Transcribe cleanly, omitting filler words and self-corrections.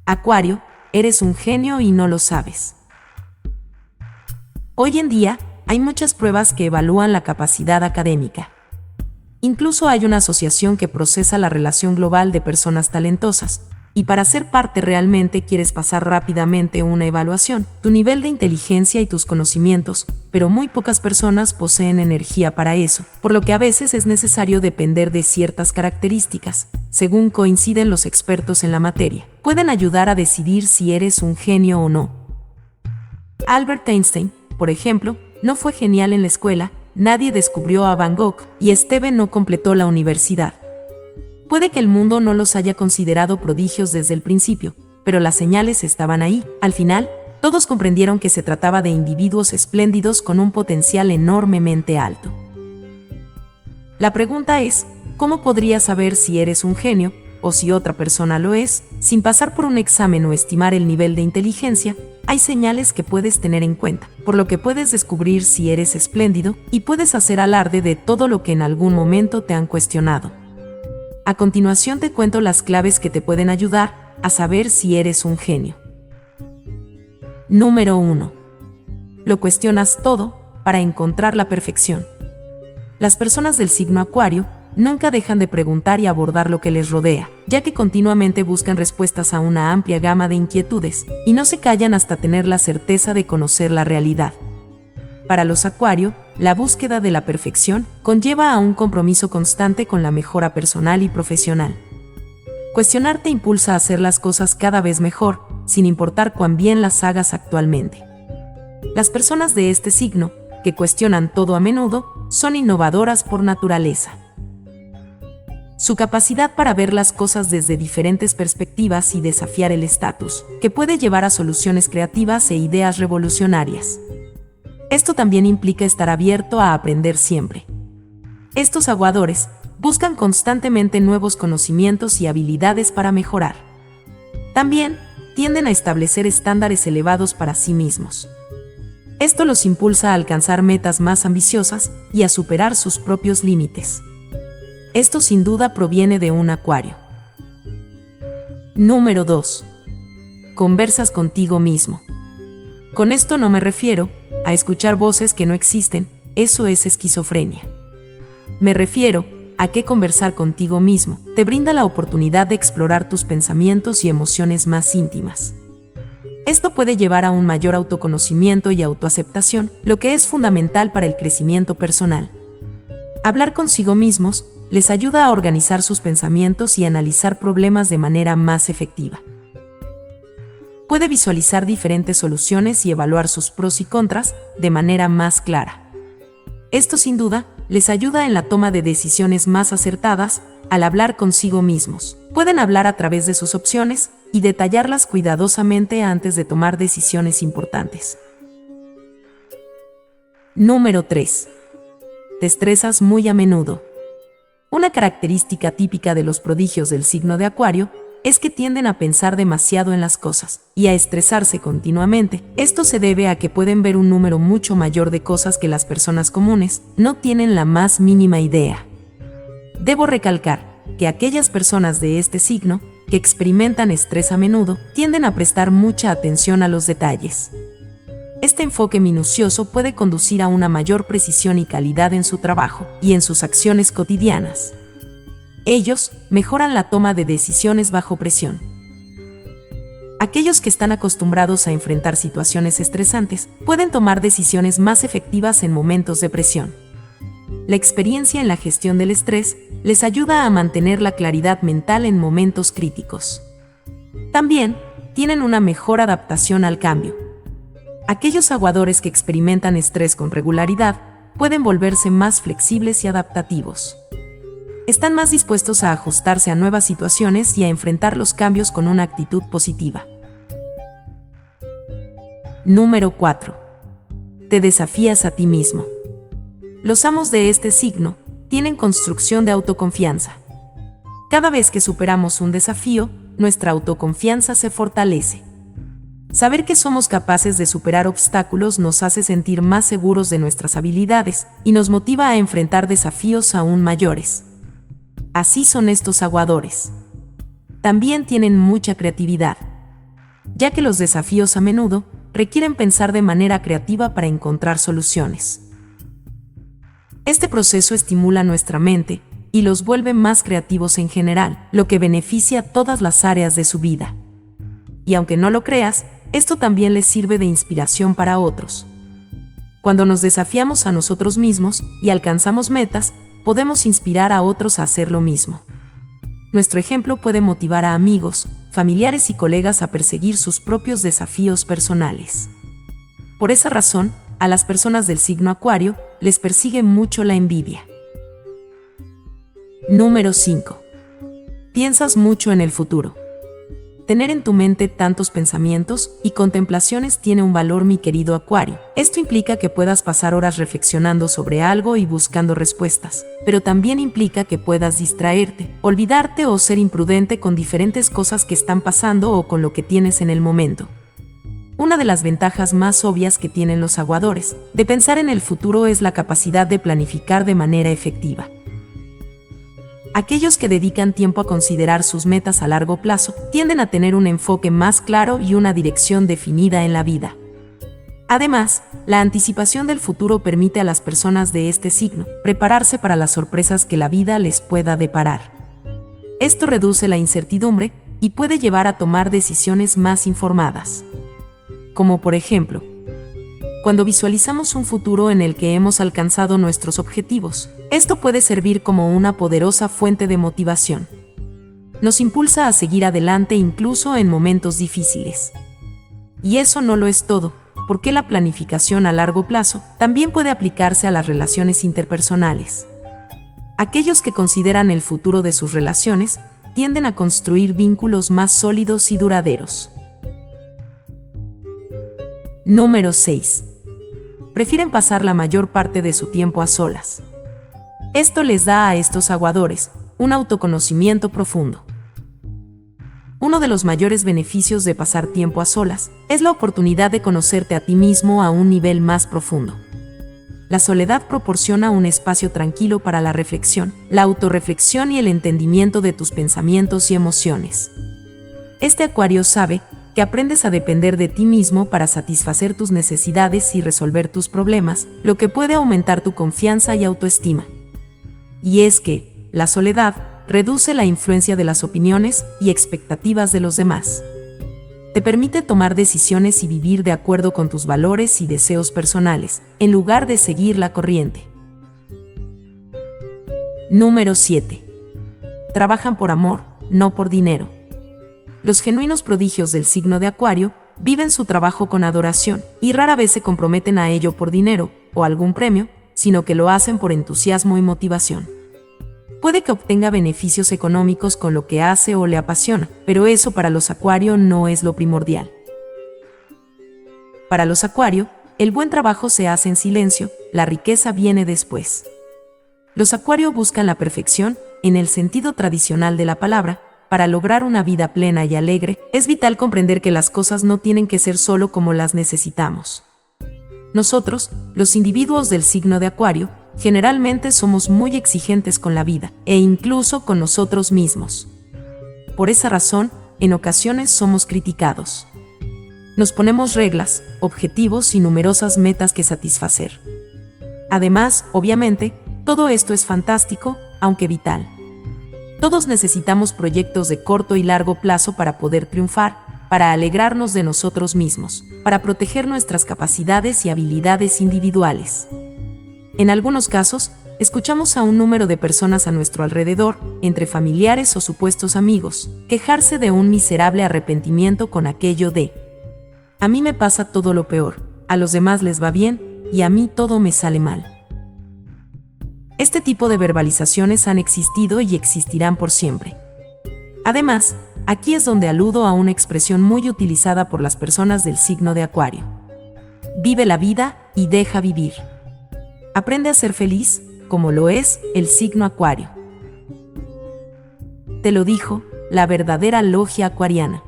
Acuario, eres un genio y no lo sabes. Hoy en día, hay muchas pruebas que evalúan la capacidad académica. Incluso hay una asociación que procesa la relación global de personas talentosas, y para ser parte realmente quieres pasar rápidamente una evaluación, tu nivel de inteligencia y tus conocimientos, pero muy pocas personas poseen energía para eso, por lo que a veces es necesario depender de ciertas características, según coinciden los expertos en la materia. Pueden ayudar a decidir si eres un genio o no. Albert Einstein, por ejemplo, no fue genial en la escuela, nadie descubrió a Van Gogh y Steven no completó la universidad. Puede que el mundo no los haya considerado prodigios desde el principio, pero las señales estaban ahí. Al final, todos comprendieron que se trataba de individuos espléndidos con un potencial enormemente alto. La pregunta es, ¿cómo podrías saber si eres un genio, o si otra persona lo es, sin pasar por un examen o estimar el nivel de inteligencia? Hay señales que puedes tener en cuenta, por lo que puedes descubrir si eres espléndido y puedes hacer alarde de todo lo que en algún momento te han cuestionado. A continuación te cuento las claves que te pueden ayudar a saber si eres un genio. Número 1. Lo cuestionas todo para encontrar la perfección. Las personas del signo Acuario nunca dejan de preguntar y abordar lo que les rodea, ya que continuamente buscan respuestas a una amplia gama de inquietudes, y no se callan hasta tener la certeza de conocer la realidad. Para los Acuario, la búsqueda de la perfección conlleva a un compromiso constante con la mejora personal y profesional. Cuestionar te impulsa a hacer las cosas cada vez mejor, sin importar cuán bien las hagas actualmente. Las personas de este signo, que cuestionan todo a menudo, son innovadoras por naturaleza. Su capacidad para ver las cosas desde diferentes perspectivas y desafiar el estatus, que puede llevar a soluciones creativas e ideas revolucionarias. Esto también implica estar abierto a aprender siempre. Estos aguadores buscan constantemente nuevos conocimientos y habilidades para mejorar. También tienden a establecer estándares elevados para sí mismos. Esto los impulsa a alcanzar metas más ambiciosas y a superar sus propios límites. Esto sin duda proviene de un Acuario. Número 2. Conversas contigo mismo. Con esto no me refiero a escuchar voces que no existen, eso es esquizofrenia. Me refiero a que conversar contigo mismo te brinda la oportunidad de explorar tus pensamientos y emociones más íntimas. Esto puede llevar a un mayor autoconocimiento y autoaceptación, lo que es fundamental para el crecimiento personal. Hablar consigo mismos les ayuda a organizar sus pensamientos y analizar problemas de manera más efectiva. Puede visualizar diferentes soluciones y evaluar sus pros y contras de manera más clara. Esto sin duda les ayuda en la toma de decisiones más acertadas al hablar consigo mismos. Pueden hablar a través de sus opciones y detallarlas cuidadosamente antes de tomar decisiones importantes. Número 3. Te estresas muy a menudo. Una característica típica de los prodigios del signo de Acuario es que tienden a pensar demasiado en las cosas y a estresarse continuamente. Esto se debe a que pueden ver un número mucho mayor de cosas que las personas comunes no tienen la más mínima idea. Debo recalcar que aquellas personas de este signo que experimentan estrés a menudo tienden a prestar mucha atención a los detalles. Este enfoque minucioso puede conducir a una mayor precisión y calidad en su trabajo y en sus acciones cotidianas. Ellos mejoran la toma de decisiones bajo presión. Aquellos que están acostumbrados a enfrentar situaciones estresantes pueden tomar decisiones más efectivas en momentos de presión. La experiencia en la gestión del estrés les ayuda a mantener la claridad mental en momentos críticos. También tienen una mejor adaptación al cambio. Aquellos aguadores que experimentan estrés con regularidad pueden volverse más flexibles y adaptativos. Están más dispuestos a ajustarse a nuevas situaciones y a enfrentar los cambios con una actitud positiva. Número 4. Te desafías a ti mismo. Los amos de este signo tienen construcción de autoconfianza. Cada vez que superamos un desafío, nuestra autoconfianza se fortalece. Saber que somos capaces de superar obstáculos nos hace sentir más seguros de nuestras habilidades y nos motiva a enfrentar desafíos aún mayores. Así son estos aguadores. También tienen mucha creatividad. ya que los desafíos a menudo requieren pensar de manera creativa para encontrar soluciones. Este proceso estimula nuestra mente y los vuelve más creativos en general, lo que beneficia todas las áreas de su vida. Y aunque no lo creas, esto también les sirve de inspiración para otros. Cuando nos desafiamos a nosotros mismos y alcanzamos metas, podemos inspirar a otros a hacer lo mismo. Nuestro ejemplo puede motivar a amigos, familiares y colegas a perseguir sus propios desafíos personales. Por esa razón, a las personas del signo Acuario les persigue mucho la envidia. Número 5. Piensas mucho en el futuro. Tener en tu mente tantos pensamientos y contemplaciones tiene un valor, mi querido Acuario. Esto implica que puedas pasar horas reflexionando sobre algo y buscando respuestas, pero también implica que puedas distraerte, olvidarte o ser imprudente con diferentes cosas que están pasando o con lo que tienes en el momento. Una de las ventajas más obvias que tienen los aguadores de pensar en el futuro es la capacidad de planificar de manera efectiva. Aquellos que dedican tiempo a considerar sus metas a largo plazo tienden a tener un enfoque más claro y una dirección definida en la vida. Además, la anticipación del futuro permite a las personas de este signo prepararse para las sorpresas que la vida les pueda deparar. Esto reduce la incertidumbre y puede llevar a tomar decisiones más informadas. Como por ejemplo, cuando visualizamos un futuro en el que hemos alcanzado nuestros objetivos, esto puede servir como una poderosa fuente de motivación. Nos impulsa a seguir adelante incluso en momentos difíciles. Y eso no lo es todo, porque la planificación a largo plazo también puede aplicarse a las relaciones interpersonales. Aquellos que consideran el futuro de sus relaciones tienden a construir vínculos más sólidos y duraderos. Número 6. Prefieren pasar la mayor parte de su tiempo a solas. Esto les da a estos aguadores un autoconocimiento profundo. Uno de los mayores beneficios de pasar tiempo a solas es la oportunidad de conocerte a ti mismo a un nivel más profundo. La soledad proporciona un espacio tranquilo para la reflexión, la autorreflexión y el entendimiento de tus pensamientos y emociones. Este acuario sabe que aprendes a depender de ti mismo para satisfacer tus necesidades y resolver tus problemas, lo que puede aumentar tu confianza y autoestima. Y es que la soledad reduce la influencia de las opiniones y expectativas de los demás. Te permite tomar decisiones y vivir de acuerdo con tus valores y deseos personales, en lugar de seguir la corriente. Número 7. Trabajan por amor, no por dinero. Los genuinos prodigios del signo de Acuario viven su trabajo con adoración y rara vez se comprometen a ello por dinero o algún premio, sino que lo hacen por entusiasmo y motivación. Puede que obtenga beneficios económicos con lo que hace o le apasiona, pero eso para los Acuario no es lo primordial. Para los Acuario, el buen trabajo se hace en silencio, la riqueza viene después. Los Acuario buscan la perfección, en el sentido tradicional de la palabra. Para lograr una vida plena y alegre, es vital comprender que las cosas no tienen que ser solo como las necesitamos. Nosotros, los individuos del signo de Acuario, generalmente somos muy exigentes con la vida, e incluso con nosotros mismos. Por esa razón, en ocasiones somos criticados. Nos ponemos reglas, objetivos y numerosas metas que satisfacer. Además, obviamente, todo esto es fantástico, aunque vital. Todos necesitamos proyectos de corto y largo plazo para poder triunfar, para alegrarnos de nosotros mismos, para proteger nuestras capacidades y habilidades individuales. En algunos casos, escuchamos a un número de personas a nuestro alrededor, entre familiares o supuestos amigos, quejarse de un miserable arrepentimiento con aquello de: a mí me pasa todo lo peor, a los demás les va bien y a mí todo me sale mal. Este tipo de verbalizaciones han existido y existirán por siempre. Además, aquí es donde aludo a una expresión muy utilizada por las personas del signo de Acuario. Vive la vida y deja vivir. Aprende a ser feliz, como lo es el signo Acuario. Te lo dijo la verdadera logia acuariana.